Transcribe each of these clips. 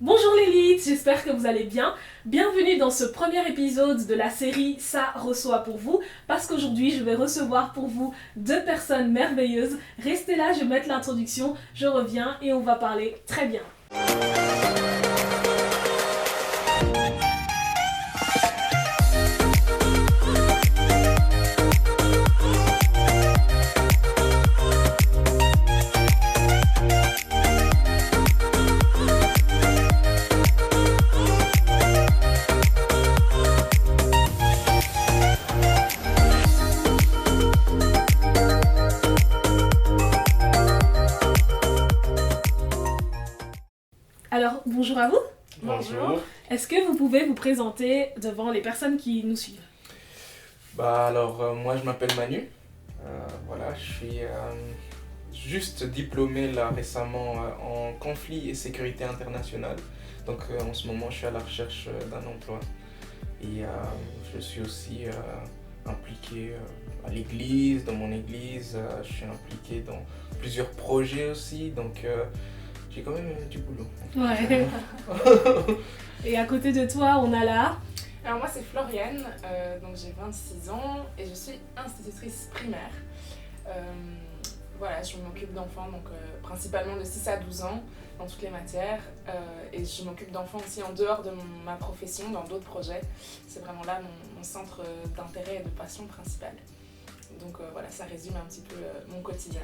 Bonjour l'élite, j'espère que vous allez bien. Bienvenue dans ce premier épisode de la série Ça reçoit pour vous, parce qu'aujourd'hui je vais recevoir pour vous deux personnes merveilleuses. Restez là, je vais mettre l'introduction, je reviens et on va parler très bien. Alors, bonjour à vous. Bonjour. Est-ce que vous pouvez vous présenter devant les personnes qui nous suivent? Moi je m'appelle Manu. Je suis juste diplômé là récemment en conflit et sécurité internationale. Donc en ce moment je suis à la recherche d'un emploi. Et je suis aussi impliqué à l'église, dans mon église. Je suis impliqué dans plusieurs projets aussi. Donc j'ai quand même du boulot. Ouais. Et à côté de toi, on a là. Alors moi c'est Floriane, donc j'ai 26 ans et je suis institutrice primaire. Je m'occupe d'enfants, donc principalement de 6 à 12 ans dans toutes les matières. Et je m'occupe d'enfants aussi en dehors de ma profession, dans d'autres projets. C'est vraiment là mon centre d'intérêt et de passion principale. Donc ça résume un petit peu mon quotidien.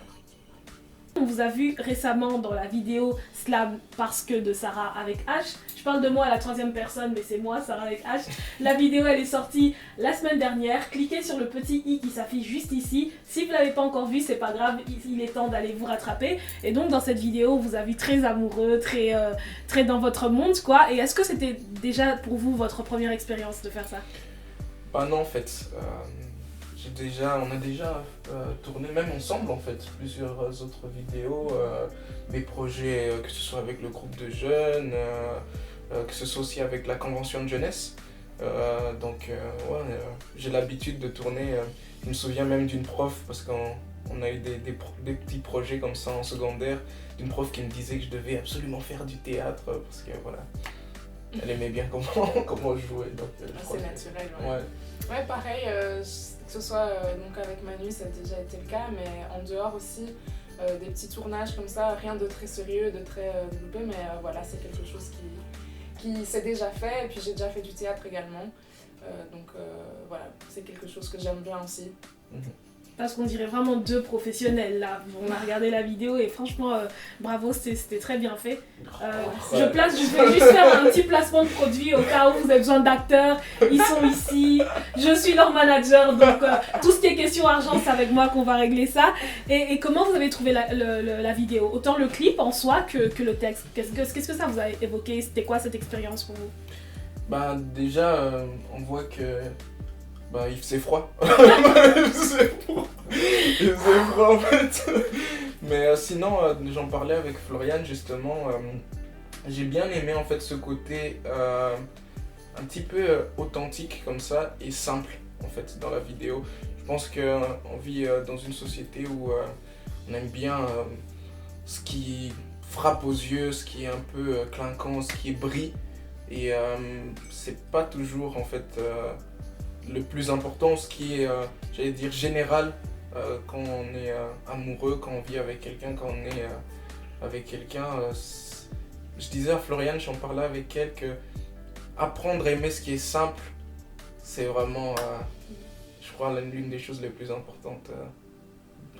On vous a vu récemment dans la vidéo Slam parce que de Sarah avec H. Je parle de moi à la troisième personne, mais c'est moi, Sarah avec H. La vidéo, elle est sortie la semaine dernière. Cliquez sur le petit i qui s'affiche juste ici. Si vous ne l'avez pas encore vu, c'est pas grave, il est temps d'aller vous rattraper. Et donc dans cette vidéo, on vous a vu très amoureux, très dans votre monde, quoi. Et est-ce que c'était déjà pour vous votre première expérience de faire ça? Non, en fait. On a déjà tourné même ensemble en fait plusieurs autres vidéos, des projets que ce soit avec le groupe de jeunes, que ce soit aussi avec la convention de jeunesse. J'ai l'habitude de tourner. Je me souviens même d'une prof parce qu'on a eu des petits projets comme ça en secondaire, d'une prof qui me disait que je devais absolument faire du théâtre parce que voilà, elle aimait bien comment je jouais. Donc, c'est naturel. Ouais. Ouais, pareil. Que ce soit donc avec Manu, ça a déjà été le cas, mais en dehors aussi, des petits tournages comme ça, rien de très sérieux, de très développé, mais c'est quelque chose qui s'est déjà fait, et puis j'ai déjà fait du théâtre également, c'est quelque chose que j'aime bien aussi. Parce qu'on dirait vraiment deux professionnels là. On a regardé la vidéo et franchement, bravo, c'était très bien fait. Je vais juste faire un petit placement de produit au cas où vous avez besoin d'acteurs. Ils sont ici, je suis leur manager, donc tout ce qui est question argent, c'est avec moi qu'on va régler ça. Et comment vous avez trouvé la vidéo? Autant le clip en soi que le texte. Qu'est-ce que ça vous a évoqué? C'était quoi cette expérience pour vous? Déjà, on voit que il faisait froid. Il faisait froid en fait. Mais sinon, j'en parlais avec Floriane justement. J'ai bien aimé en fait ce côté un petit peu authentique comme ça et simple en fait dans la vidéo. Je pense qu'on vit dans une société où on aime bien ce qui frappe aux yeux, ce qui est un peu clinquant, ce qui brille. Et c'est pas toujours en fait le plus important, ce qui est, j'allais dire, général quand on est amoureux, quand on vit avec quelqu'un, quand on est avec quelqu'un. Je disais à Floriane, j'en parlais avec elle, que apprendre à aimer ce qui est simple, c'est vraiment, je crois, l'une des choses les plus importantes,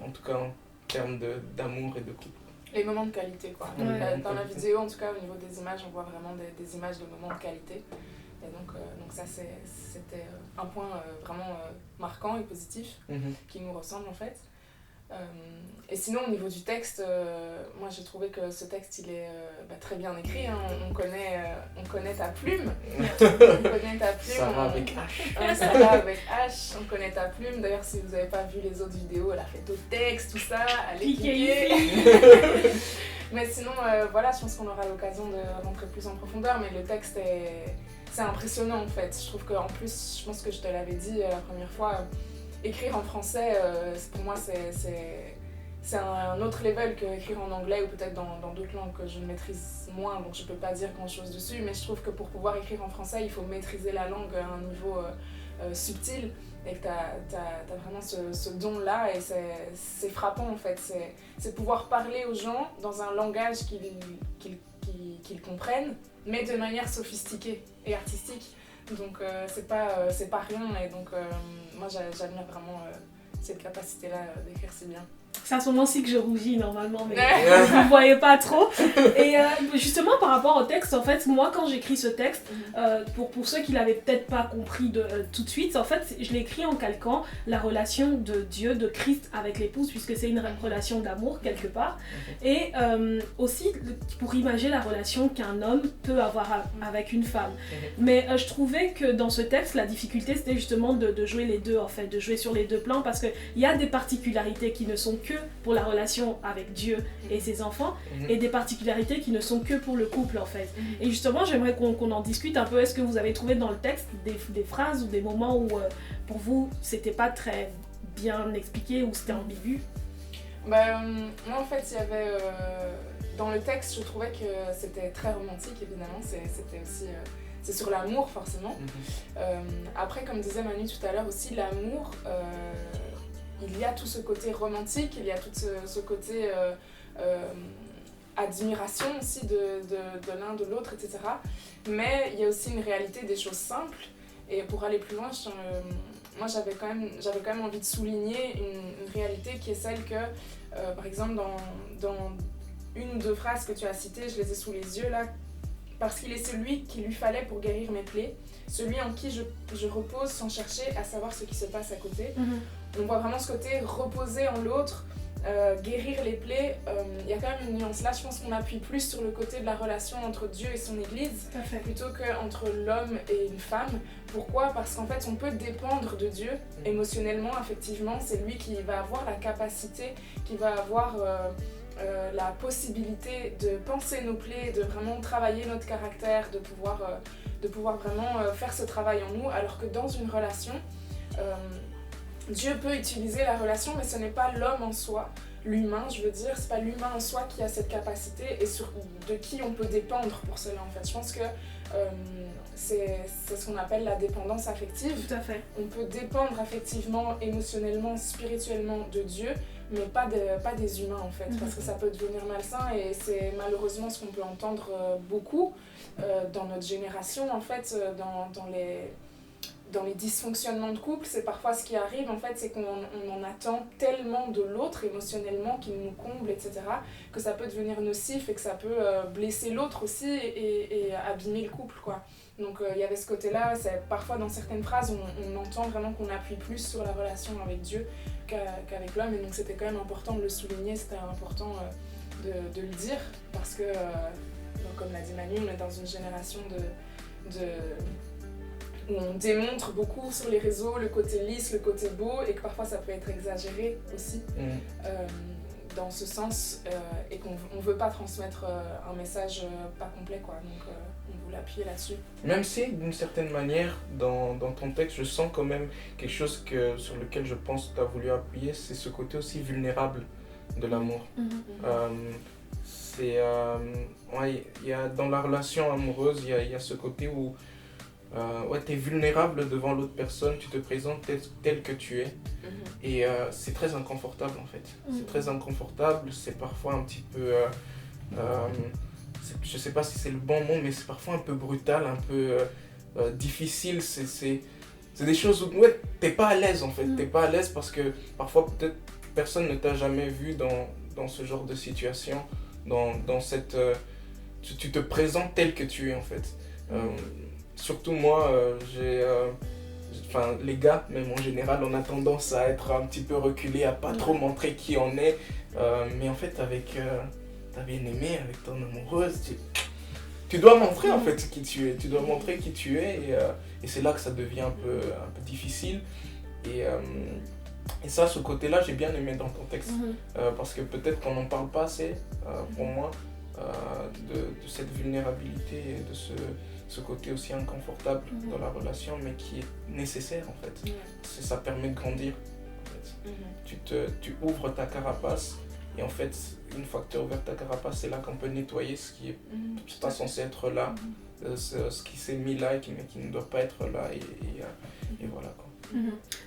en tout cas en termes d'amour et de couple. Les moments de qualité, quoi. Ouais. Dans la vidéo, en tout cas, au niveau des images, on voit vraiment des images de moments de qualité. Et donc ça, c'était un point vraiment marquant et positif qui nous ressemble en fait. Et sinon, au niveau du texte, moi j'ai trouvé que ce texte il est très bien écrit. Hein. On connaît ta plume. On connaît ta plume. Sarah avec H. Sarah avec H. On connaît ta plume. D'ailleurs, si vous n'avez pas vu les autres vidéos, elle a fait d'autres textes, tout ça. Allez cliquer. Mais sinon, je pense qu'on aura l'occasion de rentrer plus en profondeur. Mais le texte c'est impressionnant en fait. Je trouve qu'en plus, je pense que je te l'avais dit la première fois, écrire en français, pour moi c'est un autre level que écrire en anglais ou peut-être dans d'autres langues que je maîtrise moins, donc je peux pas dire grand chose dessus, mais je trouve que pour pouvoir écrire en français, il faut maîtriser la langue à un niveau subtil, et que t'as vraiment ce don-là, et c'est frappant en fait, c'est pouvoir parler aux gens dans un langage qu'ils comprennent, mais de manière sophistiquée et artistique, donc c'est pas rien, et donc moi j'admire vraiment cette capacité-là d'écrire si bien. C'est à ce moment-ci que je rougis normalement, mais vous ne voyez pas trop. Et justement, par rapport au texte, en fait, moi, quand j'écris ce texte, pour ceux qui ne l'avaient peut-être pas compris tout de suite, en fait, je l'ai écrit en calquant la relation de Dieu, de Christ avec l'épouse, puisque c'est une relation d'amour, quelque part. Et aussi, pour imaginer la relation qu'un homme peut avoir avec une femme. Mais je trouvais que dans ce texte, la difficulté, c'était justement de jouer les deux, en fait, de jouer sur les deux plans, parce qu'il y a des particularités qui ne sont que pour la relation avec Dieu et ses enfants, et des particularités qui ne sont que pour le couple en fait. Et justement, j'aimerais qu'on en discute un peu. Est-ce que vous avez trouvé dans le texte des phrases ou des moments où pour vous c'était pas très bien expliqué ou c'était ambigu? Moi en fait, il y avait dans le texte, je trouvais que c'était très romantique, évidemment, c'était aussi c'est sur l'amour forcément. Après, comme disait Manu tout à l'heure aussi, l'amour, il y a tout ce côté romantique, il y a tout ce côté admiration aussi de l'un de l'autre, etc. Mais il y a aussi une réalité des choses simples. Et pour aller plus loin, moi j'avais quand même envie de souligner une réalité qui est celle que, par exemple, dans une ou deux phrases que tu as citées, je les ai sous les yeux là, parce qu'il est celui qu'il lui fallait pour guérir mes plaies, celui en qui je repose sans chercher à savoir ce qui se passe à côté. On voit vraiment ce côté reposer en l'autre, guérir les plaies. Il y a quand même une nuance là, je pense qu'on appuie plus sur le côté de la relation entre Dieu et son Église, plutôt qu'entre l'homme et une femme. Pourquoi ? Parce qu'en fait, on peut dépendre de Dieu émotionnellement, affectivement. C'est lui qui va avoir la capacité, qui va avoir la possibilité de penser nos plaies, de vraiment travailler notre caractère, de pouvoir vraiment faire ce travail en nous, alors que dans une relation, Dieu peut utiliser la relation, mais ce n'est pas l'homme en soi, l'humain, je veux dire, c'est pas l'humain en soi qui a cette capacité et de qui on peut dépendre pour cela en fait. Je pense que c'est ce qu'on appelle la dépendance affective. Tout à fait. On peut dépendre affectivement, émotionnellement, spirituellement de Dieu, mais pas des humains en fait, parce que ça peut devenir malsain, et c'est malheureusement ce qu'on peut entendre beaucoup dans notre génération en fait, dans les dysfonctionnements de couple. C'est parfois ce qui arrive en fait, c'est qu'on en attend tellement de l'autre émotionnellement qu'il nous comble, etc., que ça peut devenir nocif et que ça peut blesser l'autre aussi et abîmer le couple quoi. Donc il y avait ce côté-là, parfois dans certaines phrases on entend vraiment qu'on appuie plus sur la relation avec Dieu qu'avec l'homme, et donc c'était quand même important de le souligner, c'était important de le dire, parce que donc, comme l'a dit Manu, on est dans une génération où on démontre beaucoup sur les réseaux le côté lisse, le côté beau, et que parfois ça peut être exagéré aussi dans ce sens, et qu'on ne veut pas transmettre un message pas complet quoi, donc on voulait appuyer là-dessus. Même si d'une certaine manière dans ton texte je sens quand même quelque chose sur lequel je pense que tu as voulu appuyer, c'est ce côté aussi vulnérable de l'amour. Dans la relation amoureuse, il y a ce côté où tu es vulnérable devant l'autre personne, tu te présentes tel que tu es, et c'est très inconfortable en fait. C'est très inconfortable, c'est parfois un petit peu, je sais pas si c'est le bon mot, mais c'est parfois un peu brutal, un peu difficile, c'est des choses où t'es pas à l'aise en fait, t'es pas à l'aise parce que parfois peut-être personne ne t'a jamais vu dans ce genre de situation, dans cette... tu te présentes tel que tu es en fait. Surtout moi, les gars, même en général, on a tendance à être un petit peu reculé, à pas trop montrer qui on est. Mais en fait, avec ta bien-aimée, avec ton amoureuse, tu dois montrer en fait qui tu es. Tu dois montrer qui tu es, et c'est là que ça devient un peu difficile. Et ça, ce côté-là, j'ai bien aimé dans ton texte. Parce que peut-être qu'on n'en parle pas assez, pour moi, de cette vulnérabilité et de ce côté aussi inconfortable dans la relation, mais qui est nécessaire en fait. Ça permet de grandir. fait. Tu ouvres ta carapace et en fait, une fois que tu as ouvert ta carapace, c'est là qu'on peut nettoyer ce qui est pas censé être là, ce qui s'est mis là et qui ne doit pas être là et voilà quoi.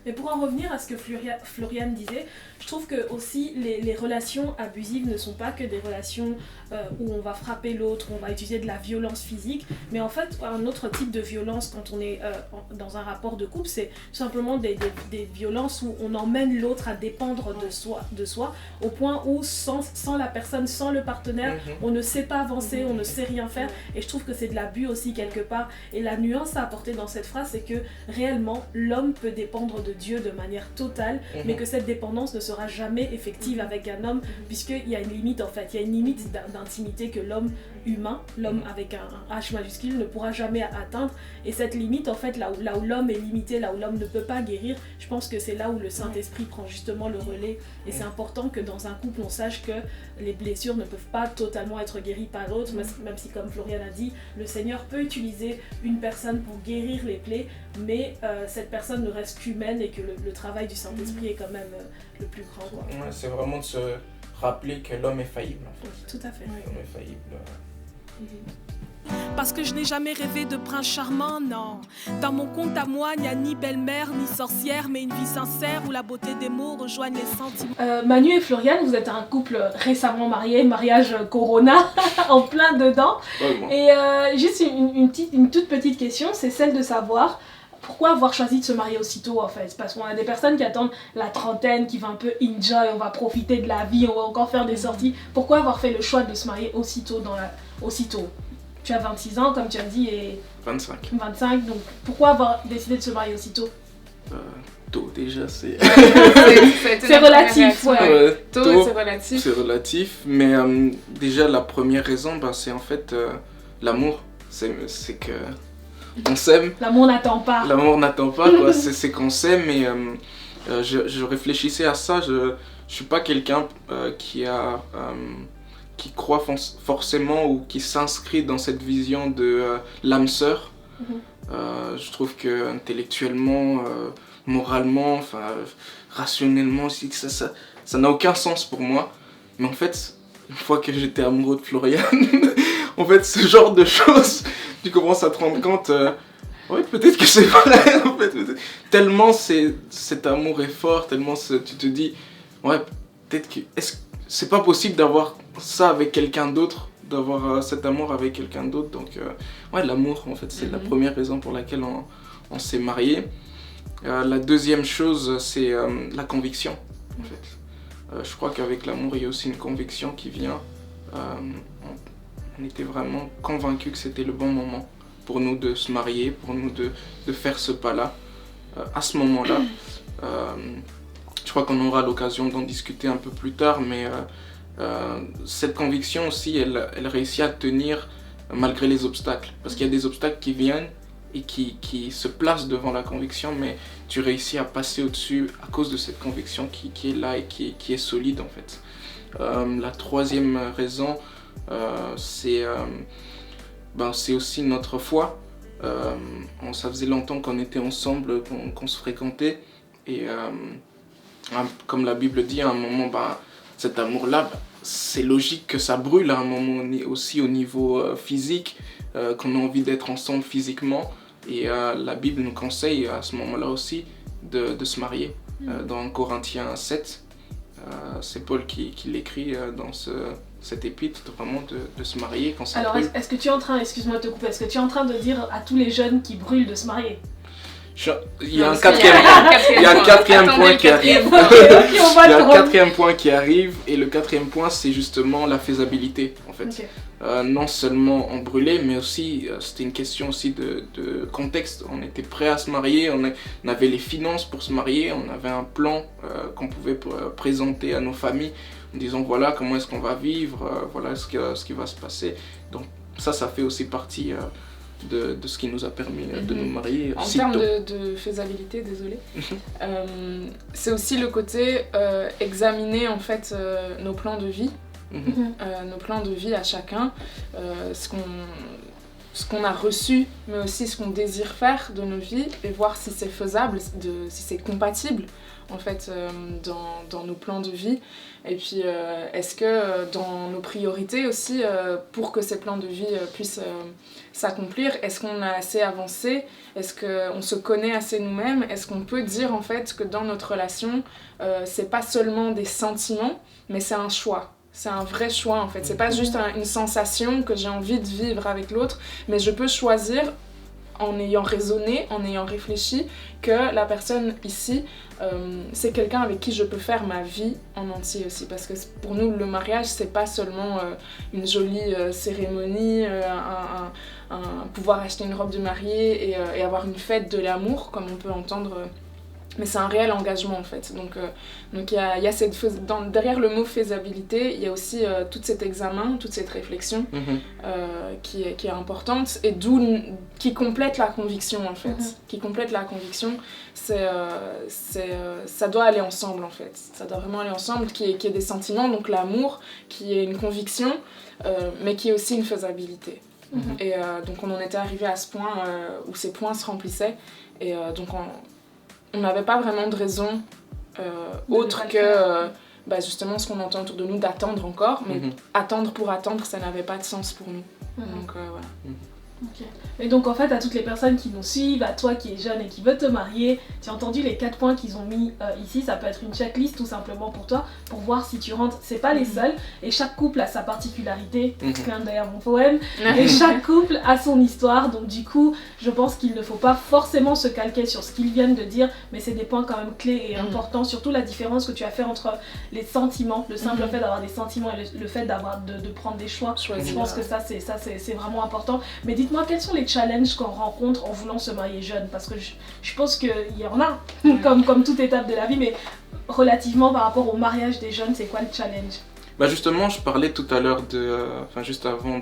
Mais pour en revenir à ce que Floriane disait, je trouve que aussi les relations abusives ne sont pas que des relations où on va frapper l'autre, où on va utiliser de la violence physique, mais en fait un autre type de violence quand on est dans un rapport de couple, c'est tout simplement des violences où on emmène l'autre à dépendre de soi au point où sans la personne, sans le partenaire, on ne sait pas avancer, on ne sait rien faire, et je trouve que c'est de l'abus aussi quelque part. Et la nuance à apporter dans cette phrase, c'est que réellement l'homme peut dépendre de Dieu de manière totale, mais que cette dépendance ne sera jamais effective avec un homme, puisqu'il y a une limite en fait, il y a une limite d'intimité que l'homme humain, l'homme avec un H majuscule ne pourra jamais atteindre, et cette limite en fait, là où l'homme est limité, là où l'homme ne peut pas guérir, je pense que c'est là où le Saint-Esprit prend justement le relais, et c'est important que dans un couple on sache que les blessures ne peuvent pas totalement être guéries par l'autre, même si comme Floriane a dit, le Seigneur peut utiliser une personne pour guérir les plaies, mais cette personne ne reste qu'humaine et que le travail du Saint-Esprit est quand même le plus grand. Quoi. Ouais, c'est vraiment de se rappeler que l'homme est faillible. En fait. Oui, tout à fait. L'homme est faillible. Parce que je n'ai jamais rêvé de prince charmant, non. Dans mon conte à moi, il n'y a ni belle-mère, ni sorcière, mais une vie sincère où la beauté des mots rejoigne les sentiments. Manu et Floriane, vous êtes un couple récemment marié, mariage Corona, en plein dedans. Et juste une toute petite question, c'est celle de savoir pourquoi avoir choisi de se marier aussitôt en fait. Parce qu'on a des personnes qui attendent la trentaine, qui vont un peu enjoy, on va profiter de la vie, on va encore faire des sorties. Pourquoi avoir fait le choix de se marier aussitôt aussitôt? Tu as 26 ans, comme tu as dit, et... 25. 25, donc pourquoi avoir décidé de se marier aussitôt? Tôt, déjà, c'est... c'est relatif, ouais. Tôt, c'est relatif. C'est relatif, mais déjà, la première raison, c'est en fait l'amour. C'est que... on s'aime. L'amour n'attend pas. L'amour n'attend pas, quoi. C'est qu'on s'aime, et je réfléchissais à ça. Je suis pas quelqu'un qui croit forcément ou qui s'inscrit dans cette vision de l'âme sœur. Je trouve que intellectuellement, moralement, rationnellement, ça n'a aucun sens pour moi. Mais en fait, une fois que j'étais amoureux de Floriane, en fait, ce genre de choses, tu commences à te rendre compte, ouais, peut-être que c'est vrai, en fait, tellement cet amour est fort, tellement tu te dis, ouais, peut-être que c'est pas possible d'avoir ça avec quelqu'un d'autre, d'avoir cet amour avec quelqu'un d'autre. Donc ouais, l'amour en fait, c'est la première raison pour laquelle on s'est mariés. La deuxième chose, c'est la conviction en fait. Je crois qu'avec l'amour, il y a aussi une conviction qui vient. On était vraiment convaincus que c'était le bon moment pour nous de se marier, pour nous de faire ce pas-là. À ce moment-là, je crois qu'on aura l'occasion d'en discuter un peu plus tard, mais cette conviction aussi, elle réussit à tenir malgré les obstacles. Parce qu'il y a des obstacles qui viennent et qui se placent devant la conviction, mais tu réussis à passer au-dessus à cause de cette conviction qui est là et qui est solide en fait. La troisième raison, c'est aussi notre foi. Ça faisait longtemps qu'on était ensemble, qu'on se fréquentait, et comme la Bible dit, à un moment, cet amour-là, c'est logique que ça brûle à un moment aussi au niveau physique, qu'on a envie d'être ensemble physiquement, et la Bible nous conseille à ce moment-là aussi de se marier. Dans Corinthiens 7, c'est Paul qui l'écrit dans cet épître, vraiment de se marier quand ça brûle. Alors est-ce que tu es en train, excuse-moi de te couper, est-ce que tu es en train de dire à tous les jeunes qui brûlent de se marier? Il y a un quatrième point qui arrive. Il y a un quatrième point qui arrive, et le quatrième point, c'est justement la faisabilité en fait. Okay. Non seulement on brûlait, mais aussi c'était une question aussi de contexte. On était prêts à se marier, on avait les finances pour se marier, on avait un plan qu'on pouvait présenter à nos familles en disant voilà comment est-ce qu'on va vivre, voilà ce qui va se passer. Donc ça fait aussi partie de ce qui nous a permis de nous marier. En termes de faisabilité, désolé, c'est aussi le côté examiner en fait nos plans de vie. Nos plans de vie à chacun, ce qu'on a reçu, mais aussi ce qu'on désire faire de nos vies et voir si c'est faisable, si c'est compatible en fait dans nos plans de vie. Et puis est-ce que dans nos priorités aussi, pour que ces plans de vie puissent s'accomplir, est-ce qu'on a assez avancé? Est-ce qu'on se connaît assez nous-mêmes? Est-ce qu'on peut dire en fait que dans notre relation, c'est pas seulement des sentiments, mais c'est un choix? C'est un vrai choix en fait, c'est pas juste une sensation que j'ai envie de vivre avec l'autre, mais je peux choisir en ayant raisonné, en ayant réfléchi, que la personne ici, c'est quelqu'un avec qui je peux faire ma vie en entier aussi. Parce que pour nous, le mariage, c'est pas seulement une jolie cérémonie, pouvoir acheter une robe de mariée et avoir une fête de l'amour, comme on peut entendre. Mais c'est un réel engagement en fait. Donc il y a cette derrière le mot faisabilité, il y a aussi tout cet examen, toute cette réflexion qui est importante et qui complète la conviction en fait. Qui complète la conviction, ça doit aller ensemble en fait. Ça doit vraiment aller ensemble, qu'il y ait des sentiments, donc l'amour, qui est une conviction, mais qui est aussi une faisabilité. Et donc on en était arrivé à ce point où ces points se remplissaient et donc on n'avait pas vraiment de raison autre que justement ce qu'on entend autour de nous, d'attendre encore, mais attendre pour attendre, ça n'avait pas de sens pour nous. Donc voilà. Okay. Et donc en fait à toutes les personnes qui nous suivent, à toi qui es jeune et qui veut te marier, tu as entendu les 4 points qu'ils ont mis ici, ça peut être une checklist tout simplement pour toi, pour voir si tu rentres, c'est pas les seuls, et chaque couple a sa particularité, clin d'œil à mon poème, et chaque couple a son histoire, donc du coup je pense qu'il ne faut pas forcément se calquer sur ce qu'ils viennent de dire, mais c'est des points quand même clés et importants, surtout la différence que tu as fait entre les sentiments, le simple fait d'avoir des sentiments et le fait de prendre des choix. Je pense que ça c'est vraiment important. Mais dites-moi, quels sont les challenges qu'on rencontre en voulant se marier jeune? Parce que je pense qu'il y en a, comme toute étape de la vie, mais relativement par rapport au mariage des jeunes, c'est quoi le challenge? Justement, je parlais tout à l'heure juste avant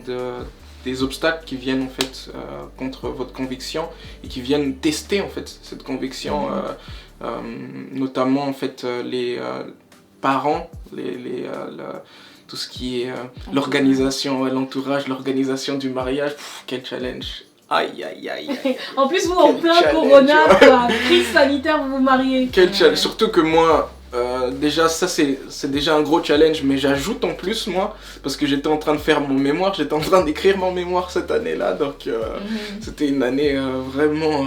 des obstacles qui viennent en fait contre votre conviction et qui viennent tester en fait cette conviction, notamment en fait les parents, tout ce qui est l'organisation, l'entourage, l'organisation du mariage. Quel challenge! Aïe aïe aïe! En plus vous en plein corona, crise sanitaire, vous vous mariez. Quel challenge! Surtout que moi, déjà ça c'est déjà un gros challenge, mais j'ajoute en plus moi, parce que j'étais en train de faire mon mémoire, j'étais en train d'écrire mon mémoire cette année-là, donc c'était une année vraiment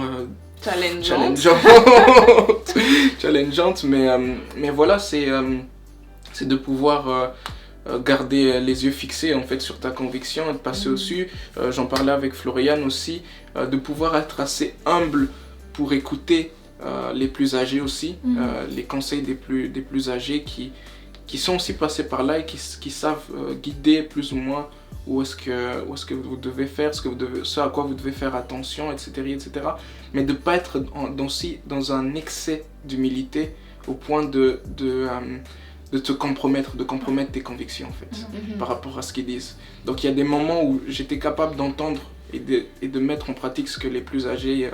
challengeante, mais voilà, c'est de pouvoir garder les yeux fixés en fait sur ta conviction et de passer au-dessus. J'en parlais avec Floriane aussi, de pouvoir être assez humble pour écouter les plus âgés aussi, les conseils des plus âgés qui sont aussi passés par là et qui savent guider plus ou moins où est-ce que vous devez faire, ce à quoi vous devez faire attention, etc. Mais de ne pas être dans un excès d'humilité au point de te compromettre, tes convictions en fait, par rapport à ce qu'ils disent. Donc il y a des moments où j'étais capable d'entendre et de mettre en pratique ce que les plus âgés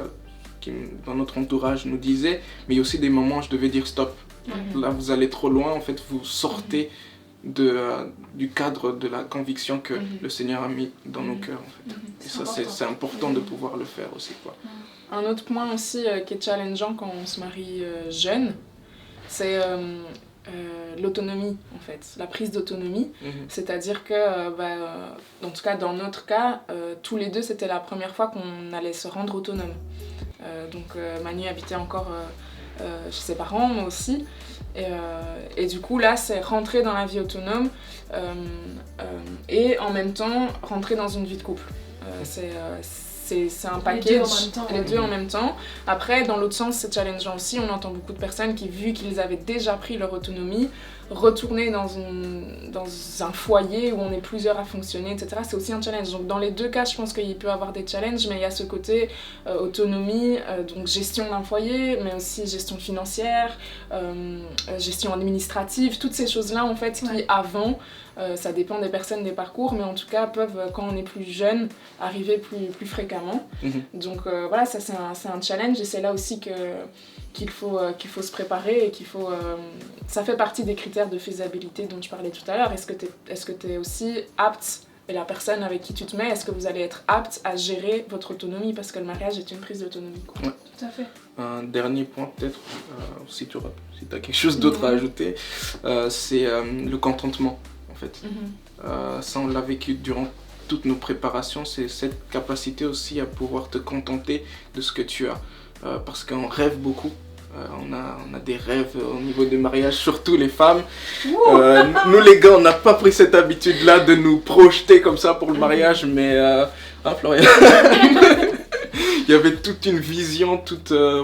qui, dans notre entourage nous disaient, mais il y a aussi des moments où je devais dire stop. Là vous allez trop loin, en fait vous sortez du cadre de la conviction que le Seigneur a mis dans nos cœurs en fait. Et ça c'est important de pouvoir le faire aussi quoi. Un autre point aussi qui est challengeant quand on se marie jeune, c'est l'autonomie en fait, la prise d'autonomie, c'est-à-dire que en tout cas dans notre cas, tous les deux c'était la première fois qu'on allait se rendre autonome. Donc Manu habitait encore chez ses parents, moi aussi, et du coup là c'est rentrer dans la vie autonome et en même temps rentrer dans une vie de couple. C'est un package, les deux en même temps. Après, dans l'autre sens, c'est challengeant aussi. On entend beaucoup de personnes qui, vu qu'ils avaient déjà pris leur autonomie, retourner dans un foyer où on est plusieurs à fonctionner, etc. C'est aussi un challenge. Donc dans les deux cas, je pense qu'il peut y avoir des challenges, mais il y a ce côté autonomie, donc gestion d'un foyer, mais aussi gestion financière, gestion administrative, toutes ces choses-là en fait qui avant, ça dépend des personnes, des parcours, mais en tout cas peuvent, quand on est plus jeune, arriver plus fréquemment. Donc voilà, ça c'est un challenge et c'est là aussi qu'il faut se préparer et ça fait partie des critères de faisabilité dont je parlais tout à l'heure. Est-ce que tu es aussi apte et la personne avec qui tu te mets, est-ce que vous allez être apte à gérer votre autonomie, parce que le mariage est une prise d'autonomie, quoi. Ouais. Tout à fait. Un dernier point peut-être, si tu as quelque chose d'autre à ajouter, c'est le contentement en fait. Ça on l'a vécu durant toutes nos préparations, c'est cette capacité aussi à pouvoir te contenter de ce que tu as. Parce qu'on rêve beaucoup. On a des rêves au niveau du mariage, surtout les femmes. Nous les gars, on n'a pas pris cette habitude-là de nous projeter comme ça pour le mariage, mais Florian, il y avait toute une vision,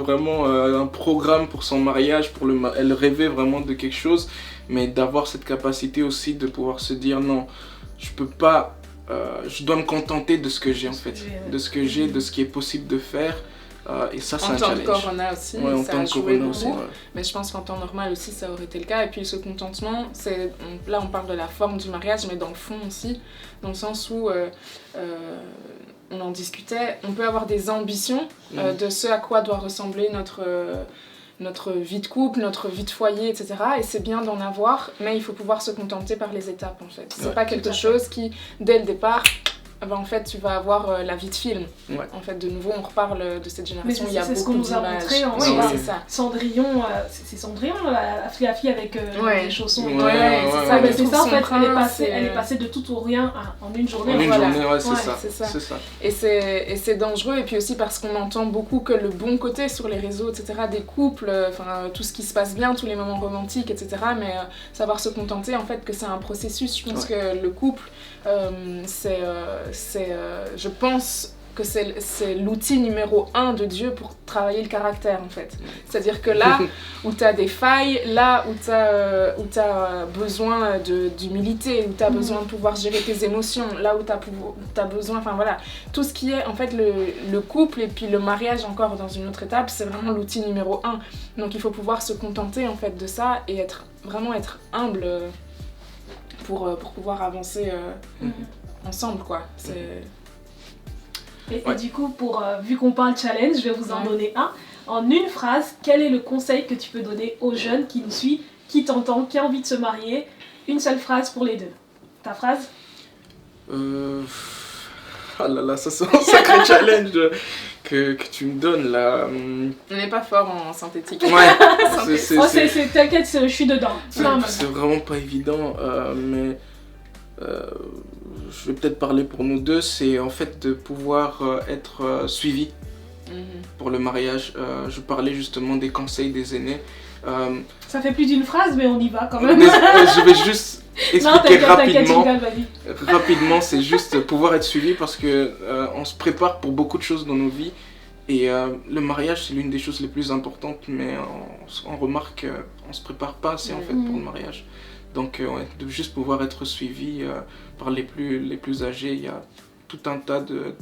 vraiment un programme pour son mariage, elle rêvait vraiment de quelque chose, mais d'avoir cette capacité aussi de pouvoir se dire non, je peux pas, je dois me contenter de ce que j'ai en fait, de ce que j'ai, de ce qui est possible de faire. Et ça, c'est un challenge. En temps de corona aussi, ouais, ça a joué beaucoup, aussi, ouais. Mais je pense qu'en temps normal aussi, ça aurait été le cas. Et puis ce contentement, là on parle de la forme du mariage, mais dans le fond aussi, dans le sens où on en discutait, on peut avoir des ambitions de ce à quoi doit ressembler notre vie de couple, notre vie de foyer, etc. Et c'est bien d'en avoir, mais il faut pouvoir se contenter par les étapes en fait. C'est pas quelque chose qui, dès le départ, en fait, tu vas avoir la vie de film. Ouais. En fait, de nouveau, on reparle de cette génération. Il y a beaucoup d'images. C'est ce qu'on nous a montré. C'est ça. Cendrillon, c'est Cendrillon, la fille avec les chaussons. C'est ça, en fait. Elle est passée de tout ou rien en une journée. En une journée, c'est ça. Et c'est dangereux. Et puis aussi parce qu'on entend beaucoup que le bon côté sur les réseaux, etc., des couples, tout ce qui se passe bien, tous les moments romantiques, etc. Mais savoir se contenter, en fait, que c'est un processus. Je pense que le couple, je pense que c'est l'outil numéro 1 de Dieu pour travailler le caractère en fait. C'est-à-dire que là où tu as des failles, là où tu as besoin d'humilité, où tu as besoin de pouvoir gérer tes émotions, là où tu as besoin, enfin voilà, tout ce qui est en fait le couple et puis le mariage encore dans une autre étape, c'est vraiment l'outil numéro 1. Donc il faut pouvoir se contenter en fait de ça et vraiment être humble pour pouvoir avancer ensemble quoi. Et du coup, vu qu'on parle challenge, je vais vous en donner un. En une phrase, quel est le conseil que tu peux donner aux jeunes qui nous suivent, qui t'entendent, qui ont envie de se marier? Une seule phrase pour les deux. Ta phrase? Ah là là, ça c'est un sacré challenge que tu me donnes là. On n'est pas fort en synthétique. Ouais. T'inquiète, je suis dedans. C'est vraiment pas évident, mais je vais peut-être parler pour nous deux, c'est en fait de pouvoir être suivi pour le mariage. Je parlais justement des conseils des aînés. Ça fait plus d'une phrase, mais on y va quand même. Je vais juste expliquer rapidement. Rapidement, c'est juste pouvoir être suivi parce que on se prépare pour beaucoup de choses dans nos vies. Et le mariage, c'est l'une des choses les plus importantes, mais on remarque qu'on ne se prépare pas assez en fait pour le mariage. Donc de juste pouvoir être suivi par les plus âgés, il y a tout un tas de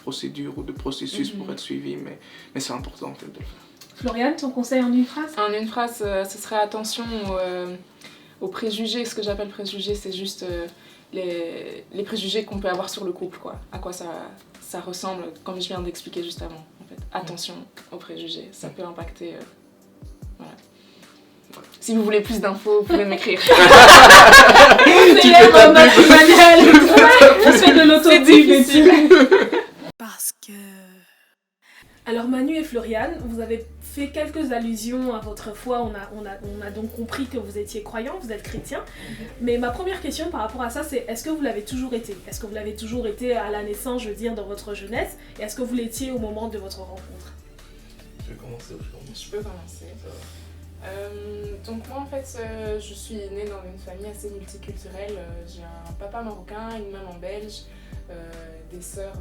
procédures ou de processus pour être suivi, mais c'est important en fait de le faire. Floriane, ton conseil en une phrase? En une phrase, ce serait attention aux préjugés. Ce que j'appelle préjugés, c'est juste les préjugés qu'on peut avoir sur le couple, quoi. À quoi ça ressemble, comme je viens d'expliquer juste avant. En fait. Attention aux préjugés, ça peut impacter... voilà. Si vous voulez plus d'infos, vous pouvez m'écrire. C'est l'ère matrimoniale. On fait de l'autodidacte. Parce que... Alors Manu et Floriane, vous avez fait quelques allusions à votre foi, on a donc compris que vous étiez croyants, vous êtes chrétiens. Mais ma première question par rapport à ça, c'est est-ce que vous l'avez toujours été? Est-ce que vous l'avez toujours été à la naissance, je veux dire, dans votre jeunesse? Et est-ce que vous l'étiez au moment de votre rencontre? Je vais commencer aujourd'hui. Je peux commencer. Donc moi en fait, je suis née dans une famille assez multiculturelle. J'ai un papa marocain, une maman belge, des sœurs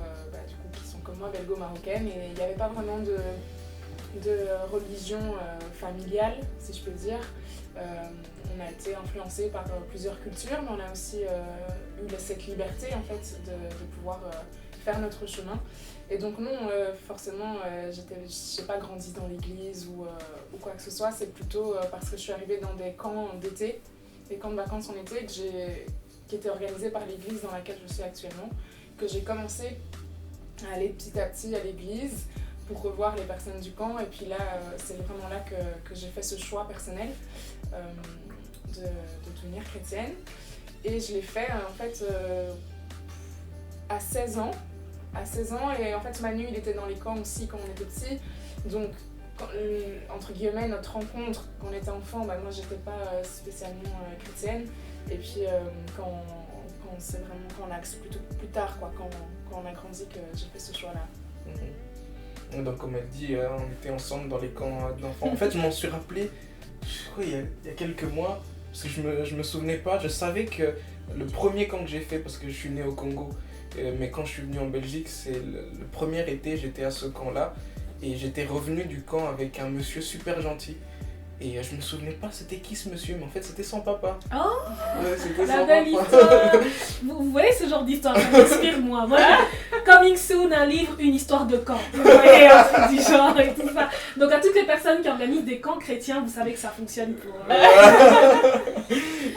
du coup, qui sont comme moi belgo-marocaines, et il n'y avait pas vraiment de religion familiale, si je peux dire. On a été influencés par plusieurs cultures, mais on a aussi eu cette liberté en fait de pouvoir faire notre chemin. Et donc non, forcément, j'ai pas grandi dans l'église ou quoi que ce soit. C'est plutôt parce que je suis arrivée dans des camps d'été, des camps de vacances en été, qui étaient organisés par l'église dans laquelle je suis actuellement, que j'ai commencé à aller petit à petit à l'église pour revoir les personnes du camp. Et puis là, c'est vraiment là que j'ai fait ce choix personnel de devenir chrétienne. Et je l'ai fait en fait à 16 ans. À 16 ans, et en fait Manu il était dans les camps aussi quand on était petit, donc entre guillemets notre rencontre quand on était enfant, moi j'étais pas spécialement chrétienne, et puis quand on a plutôt plus tard quoi, quand on a grandi que j'ai fait ce choix là. Donc comme elle dit, on était ensemble dans les camps d'enfants. En fait je m'en suis rappelé, je crois il y a quelques mois, parce que je me souvenais pas, je savais que le premier camp que j'ai fait, parce que je suis né au Congo, mais quand je suis venu en Belgique, c'est le premier été, j'étais à ce camp-là et j'étais revenu du camp avec un monsieur super gentil. Et je me souvenais pas c'était qui ce monsieur, mais en fait c'était son papa. Oh, ouais, c'était la son belle papa. histoire. Vous voyez ce genre d'histoire, ça m'inspire moi. Coming soon, un livre, une histoire de camp. Vous voyez, un truc du genre et tout ça. Donc à toutes les personnes qui organisent des camps chrétiens, vous savez que ça fonctionne pour...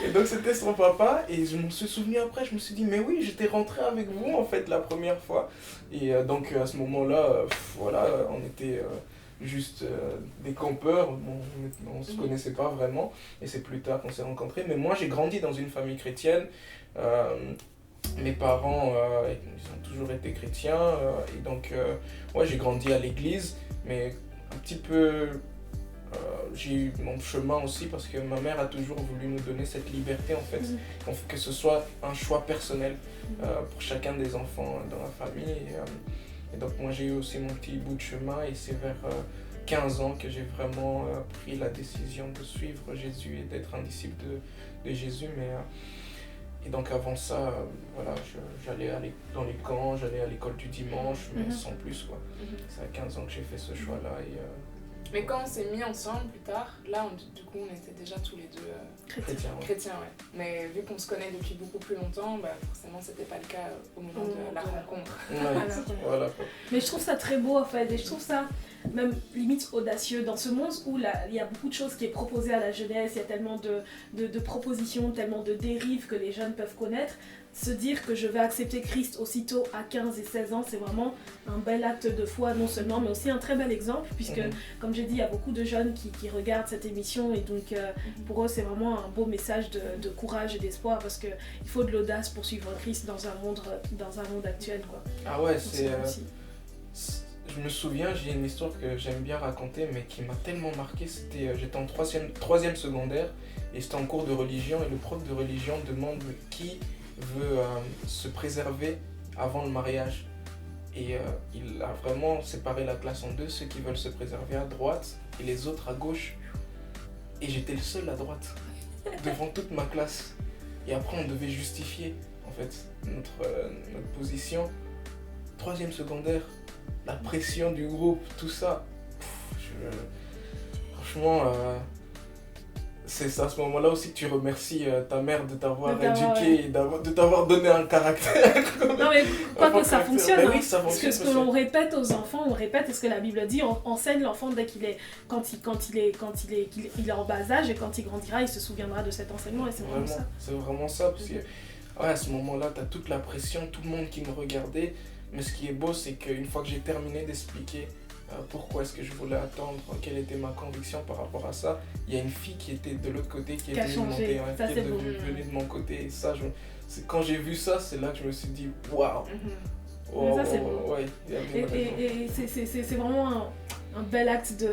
Et donc c'était son papa, et je me suis souvenu après, je me suis dit mais oui, j'étais rentré avec vous en fait la première fois. Et donc à ce moment-là, voilà, on était... juste des campeurs, bon, on se connaissait pas vraiment, et c'est plus tard qu'on s'est rencontrés. Mais moi j'ai grandi dans une famille chrétienne, mes parents ils ont toujours été chrétiens, et donc ouais, j'ai grandi à l'église, mais un petit peu j'ai eu mon chemin aussi parce que ma mère a toujours voulu nous donner cette liberté en fait, que ce soit un choix personnel pour chacun des enfants dans la famille. Et donc moi j'ai eu aussi mon petit bout de chemin, et c'est vers 15 ans que j'ai vraiment pris la décision de suivre Jésus et d'être un disciple de Jésus. Et donc avant ça, voilà, j'allais dans les camps, j'allais à l'école du dimanche, mais sans plus quoi. C'est à 15 ans que j'ai fait ce choix-là. Mais quand on s'est mis ensemble plus tard, là du coup on était déjà tous les deux chrétiens, ouais. Mais vu qu'on se connaît depuis beaucoup plus longtemps, bah, forcément c'était pas le cas au moment de la rencontre. Ouais, voilà. Mais je trouve ça très beau en fait, et je trouve ça même limite audacieux dans ce monde où il y a beaucoup de choses qui est proposées à la jeunesse, il y a tellement de propositions, tellement de dérives que les jeunes peuvent connaître. Se dire que je vais accepter Christ aussitôt à 15 et 16 ans, c'est vraiment un bel acte de foi non seulement, mais aussi un très bel exemple, puisque comme j'ai dit, il y a beaucoup de jeunes qui regardent cette émission, et donc pour eux c'est vraiment un beau message de courage et d'espoir, parce qu'il faut de l'audace pour suivre Christ dans un monde actuel, quoi. Ah ouais, je me souviens, j'ai une histoire que j'aime bien raconter, mais qui m'a tellement marqué. J'étais en troisième secondaire, et c'était en cours de religion, et le prof de religion demande qui veut se préserver avant le mariage. Et il a vraiment séparé la classe en deux, ceux qui veulent se préserver à droite et les autres à gauche. Et j'étais le seul à droite, devant toute ma classe. Et après on devait justifier en fait notre position. Troisième secondaire, la pression du groupe, tout ça. Franchement, c'est à ce moment-là aussi que tu remercies ta mère de t'avoir éduqué et de t'avoir donné un caractère. Non mais quoi que ça fonctionne, oui, ça fonctionne. Parce que ce que l'on répète aux enfants, on répète ce que la Bible dit, on enseigne l'enfant dès qu'il est en bas âge, et quand il grandira, il se souviendra de cet enseignement, et c'est vraiment ça. C'est vraiment ça, parce que à ce moment-là, t'as toute la pression, tout le monde qui me regardait, mais ce qui est beau, c'est qu'une fois que j'ai terminé d'expliquer pourquoi est-ce que je voulais attendre, quelle était ma conviction par rapport à ça, il y a une fille qui était de l'autre côté, qui est venue de mon côté, et ça, quand j'ai vu ça, c'est là que je me suis dit waouh. Ça c'est beau. Ouais, et c'est vraiment un bel acte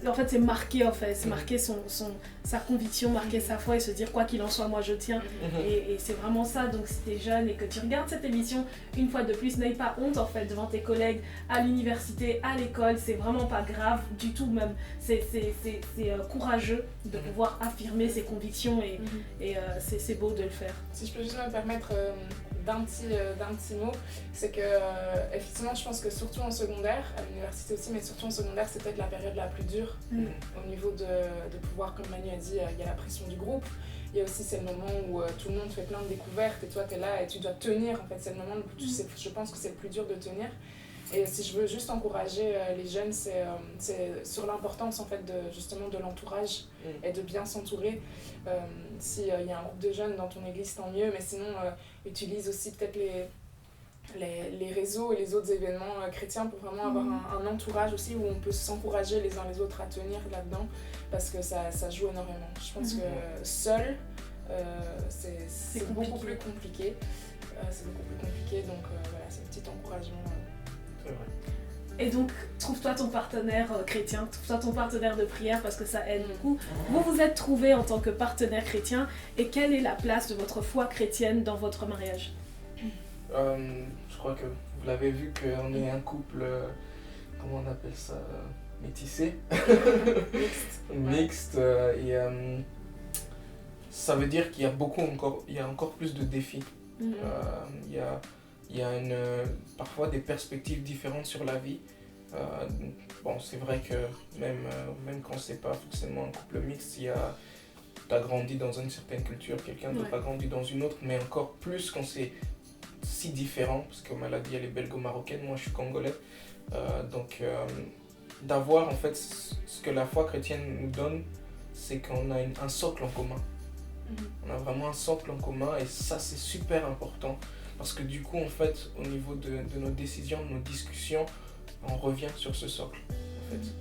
en fait c'est marquer c'est marquer sa conviction, marquer sa foi, et se dire quoi qu'il en soit moi je tiens, et c'est vraiment ça. Donc si t'es jeune et que tu regardes cette émission, une fois de plus, n'aie pas honte en fait devant tes collègues à l'université, à l'école, c'est vraiment pas grave du tout, même c'est courageux de pouvoir affirmer ses convictions, et c'est beau de le faire. Si je peux juste me permettre d'un petit mot, c'est que effectivement je pense que surtout en secondaire, à l'université aussi, mais surtout en secondaire, c'est peut-être la période la plus dure au niveau de pouvoir, comme Manu a dit, il y a la pression du groupe, il y a aussi c'est le moment où tout le monde fait plein de découvertes, et toi t'es là et tu dois tenir, en fait c'est le moment où je pense que c'est le plus dur de tenir. Et si je veux juste encourager les jeunes, c'est sur l'importance en fait justement de l'entourage et de bien s'entourer. S'il y a un groupe de jeunes dans ton église, tant mieux, mais sinon utilise aussi peut-être les réseaux et les autres événements chrétiens pour vraiment avoir un entourage aussi où on peut s'encourager les uns les autres à tenir là-dedans, parce que ça joue énormément. Je pense que seul, c'est beaucoup plus compliqué. c'est beaucoup plus compliqué. Donc voilà, c'est un petit encouragement. C'est vrai. Et donc, trouve-toi ton partenaire chrétien, trouve-toi ton partenaire de prière parce que ça aide beaucoup. Vous vous êtes trouvés en tant que partenaire chrétien et quelle est la place de votre foi chrétienne dans votre mariage? Je crois que vous l'avez vu qu'on est un couple, comment on appelle ça, métissé, mixte, et ça veut dire qu'il y a encore plus de défis. Il y a parfois des perspectives différentes sur la vie. Bon, c'est vrai que même quand c'est pas forcément un couple mixte, tu as grandi dans une certaine culture, quelqu'un d'autre a grandi dans une autre, mais encore plus quand c'est si différent, parce que comme elle a dit, elle est belgo-marocaine, moi je suis congolais. Donc d'avoir en fait ce que la foi chrétienne nous donne, c'est qu'on a un socle en commun. On a vraiment un socle en commun et ça c'est super important parce que du coup en fait au niveau de nos décisions, de nos discussions, on revient sur ce socle en fait.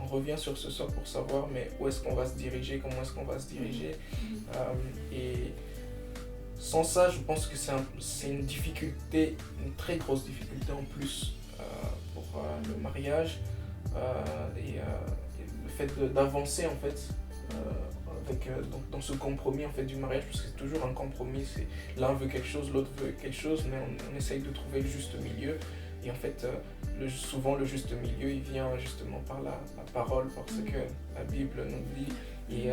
On revient sur ce socle pour savoir mais où est-ce qu'on va se diriger, comment est-ce qu'on va se diriger. Et sans ça je pense que c'est une difficulté, une très grosse difficulté en plus pour le mariage et le fait d'avancer en fait dans ce compromis en fait du mariage, parce que c'est toujours un compromis, c'est l'un veut quelque chose, l'autre veut quelque chose, mais on essaye de trouver le juste milieu et en fait souvent le juste milieu il vient justement par la parole, parce que la Bible nous dit et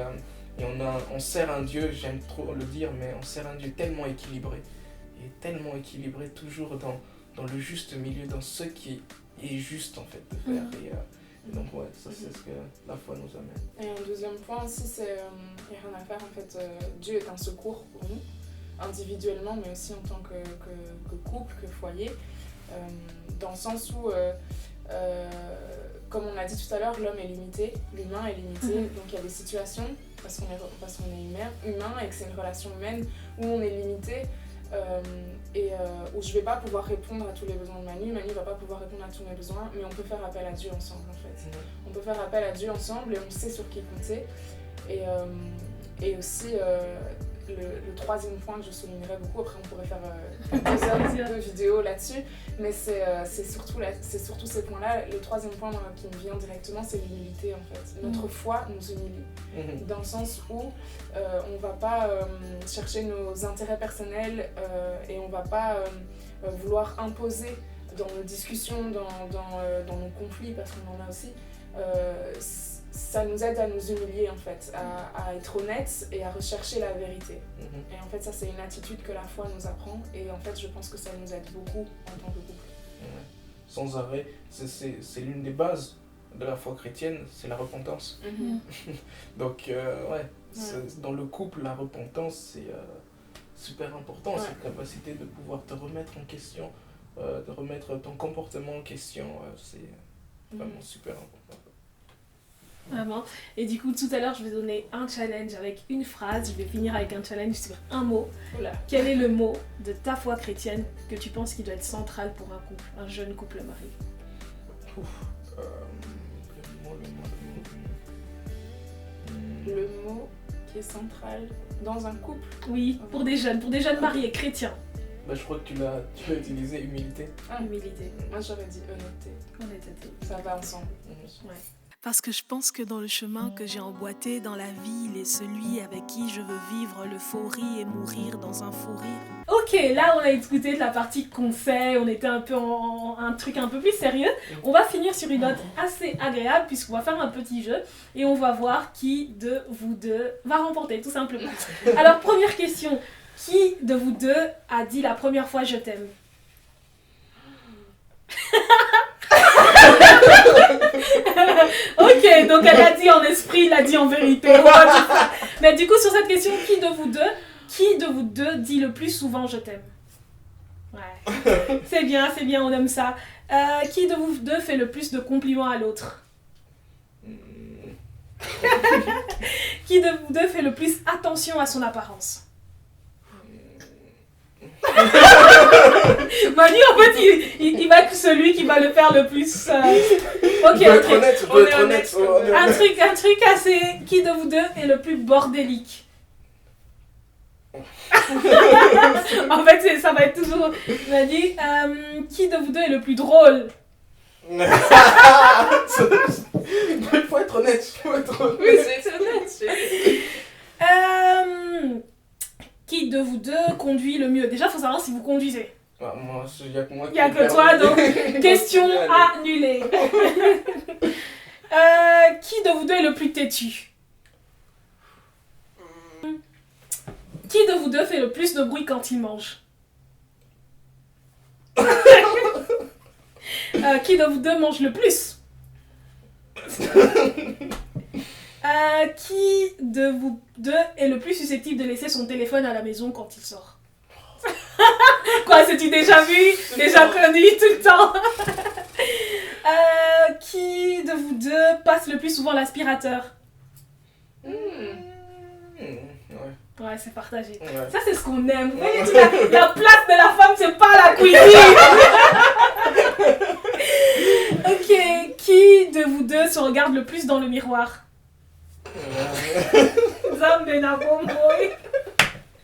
on sert un Dieu, j'aime trop le dire, mais on sert un Dieu tellement équilibré toujours dans le juste milieu, dans ce qui est juste en fait de faire. Et donc ouais, ça c'est ce que la foi nous amène. Et un deuxième point aussi, c'est il n'y a rien à faire en fait. Dieu est un secours pour nous, individuellement, mais aussi en tant que couple, que foyer, dans le sens où, comme on a dit tout à l'heure, l'homme est limité, l'humain est limité, donc il y a des situations, parce qu'on est humain et que c'est une relation humaine, où on est limité. Où je vais pas pouvoir répondre à tous les besoins de Manu va pas pouvoir répondre à tous mes besoins, mais on peut faire appel à Dieu ensemble en fait. On peut faire appel à Dieu ensemble et on sait sur qui compter. Et aussi le troisième point que je soulignerais beaucoup, après on pourrait faire 2 heures de vidéo là-dessus, mais c'est surtout ces points-là. Le troisième point qui me vient directement, c'est l'humilité en fait. Notre foi nous humilie, dans le sens où on va pas chercher nos intérêts personnels et on va pas vouloir imposer dans nos discussions, dans nos conflits, parce qu'on en a aussi. Ça nous aide à nous humilier en fait, à être honnête et à rechercher la vérité. Et en fait ça c'est une attitude que la foi nous apprend et en fait je pense que ça nous aide beaucoup en tant que couple. Sans arrêt, c'est l'une des bases de la foi chrétienne, c'est la repentance. Donc dans le couple la repentance c'est super important, cette capacité de pouvoir te remettre en question, de remettre ton comportement en question, c'est vraiment super important. Vraiment. Et du coup, tout à l'heure, je vais donner un challenge avec une phrase. Je vais finir avec un challenge sur un mot. Oula. Quel est le mot de ta foi chrétienne que tu penses qui doit être central pour un couple, un jeune couple marié? Le mot qui est central dans un couple? Oui, pour des jeunes mariés chrétiens. Je crois que tu l'as utilisé, humilité. Humilité. Moi j'aurais dit honnêteté. Ça va ensemble. Ouais. Parce que je pense que dans le chemin que j'ai emboîté dans la vie, il est celui avec qui je veux vivre l'euphorie et mourir dans un fou rire. Ok, là on a écouté de la partie conseil, on était un peu en un truc un peu plus sérieux. On va finir sur une note assez agréable puisqu'on va faire un petit jeu et on va voir qui de vous deux va remporter tout simplement. Alors première question, qui de vous deux a dit la première fois je t'aime? Ok, donc elle a dit en esprit, il a dit en vérité. Mais du coup, sur cette question, qui de vous deux dit le plus souvent je t'aime? Ouais, c'est bien, on aime ça. Qui de vous deux fait le plus de compliments à l'autre? Qui de vous deux fait le plus attention à son apparence? Manu, en fait, il va être celui qui va le faire le plus. Ok, on est honnête. Un truc assez. Qui de vous deux est le plus bordélique? En fait, ça va être toujours... Il m'a dit, qui de vous deux est le plus drôle? Il faut être honnête, Oui, c'est honnête. Qui de vous deux conduit le mieux? Déjà, il faut savoir si vous conduisez. Ah, moi, il n'y a que moi. Il n'y a que toi, donc question annulée. Qui de vous deux est le plus têtu? Qui de vous deux fait le plus de bruit quand il mange? Qui de vous deux mange le plus? Qui de vous deux est le plus susceptible de laisser son téléphone à la maison quand il sort? Quoi, c'est-tu déjà vu? Déjà connu tout le temps? Qui de vous deux passe le plus souvent l'aspirateur? Ouais, c'est partagé. Ouais. Ça, c'est ce qu'on aime. Vous voyez, la place de la femme, c'est pas la cuisine. Ok, qui de vous deux se regarde le plus dans le miroir? Zambena Bomboy.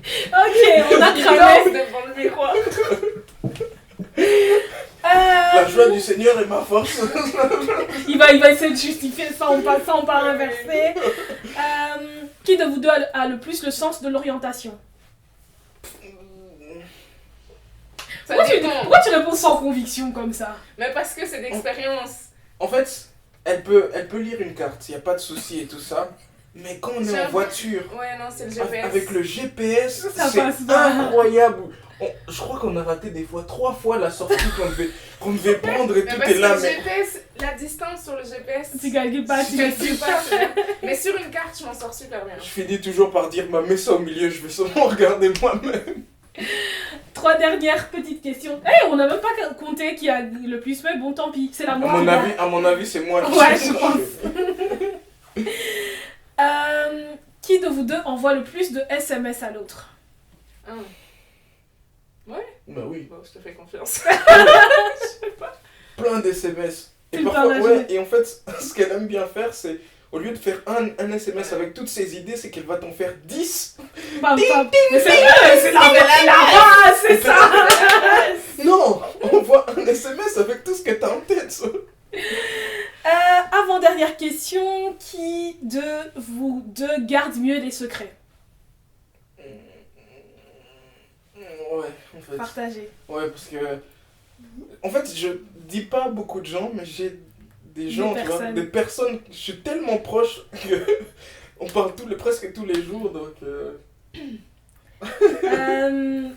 Ok, on a cramé. Devant le miroir. La joie du Seigneur est ma force. il va essayer de justifier ça en passant par un verset. Qui de vous deux a le plus le sens de l'orientation? Pourquoi tu réponds sans conviction comme ça? Mais parce que c'est d'expérience. En fait, elle peut lire une carte, il n'y a pas de souci et tout ça. Mais quand on est en voiture, ouais, non, c'est le GPS. Avec le GPS, ça c'est passe pas. Incroyable. Je crois qu'on a raté des fois 3 fois la sortie qu'on devait prendre et tout est là. Mais GPS, la distance sur le GPS, tu calcules pas, mais sur une carte, je m'en sors super bien. Je finis toujours par dire, mets ça au milieu, je vais seulement regarder moi-même. 3 dernières petites questions. On n'a même pas compté qui a le plus, mais bon, tant pis, c'est la moindre. À mon avis, c'est moi. Ouais, je pense. Qui de vous deux envoie le plus de SMS à l'autre? Ouais. Bah oui. Bon, je te fais confiance. Je sais pas. Plein d'SMS. Et en fait, ce qu'elle aime bien faire, c'est au lieu de faire un SMS avec toutes ses idées, c'est qu'elle va t'en faire 10. Bam, bam. Mais c'est la base, c'est ça. Non, on voit un SMS avec tout ce que t'as en tête. Avant-dernière question, qui de vous deux garde mieux les secrets? Ouais, en fait. Partagez. Ouais, parce que... En fait, je dis pas beaucoup de gens, mais j'ai des gens, tu vois, des personnes... Je suis tellement proche que... On parle presque tous les jours, donc...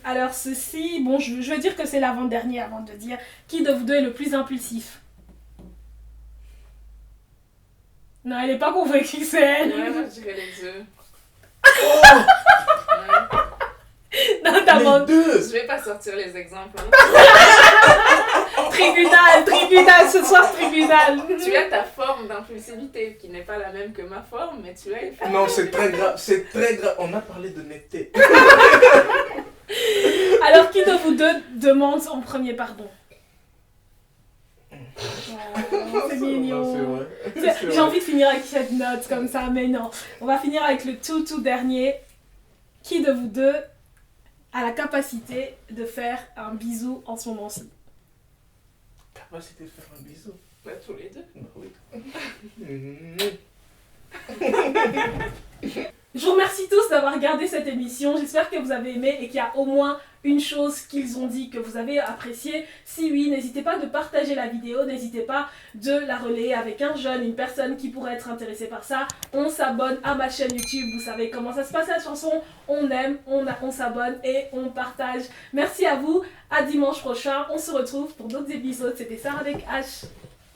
Alors ceci, bon, je vais dire que c'est l'avant-dernier avant de dire qui de vous deux est le plus impulsif. Non, elle est pas convaincue que c'est elle. Ouais, moi je dirais les deux. Non, t'as menti. Je vais pas sortir les exemples. Hein. Tribunal, ce soir tribunal. Tu as ta forme d'impulsivité qui n'est pas la même que ma forme, mais tu as une forme. Non, c'est très grave, On a parlé de netteté. Alors, qui de vous deux demande en premier pardon? C'est mignon. C'est vrai. J'ai envie de finir avec cette note comme ça, mais non. On va finir avec le tout dernier. Qui de vous deux a la capacité de faire un bisou en ce moment-ci? Capacité de faire un bisou? Bah, tous les deux. Bah oui. Je vous remercie tous d'avoir regardé cette émission. J'espère que vous avez aimé et qu'il y a au moins une chose qu'ils ont dit que vous avez appréciée. Si oui, n'hésitez pas de partager la vidéo, n'hésitez pas de la relayer avec un jeune, une personne qui pourrait être intéressée par ça. On s'abonne à ma chaîne YouTube, vous savez comment ça se passe la chanson. On aime, on s'abonne et on partage. Merci à vous, à dimanche prochain. On se retrouve pour d'autres épisodes. C'était Sarah avec H.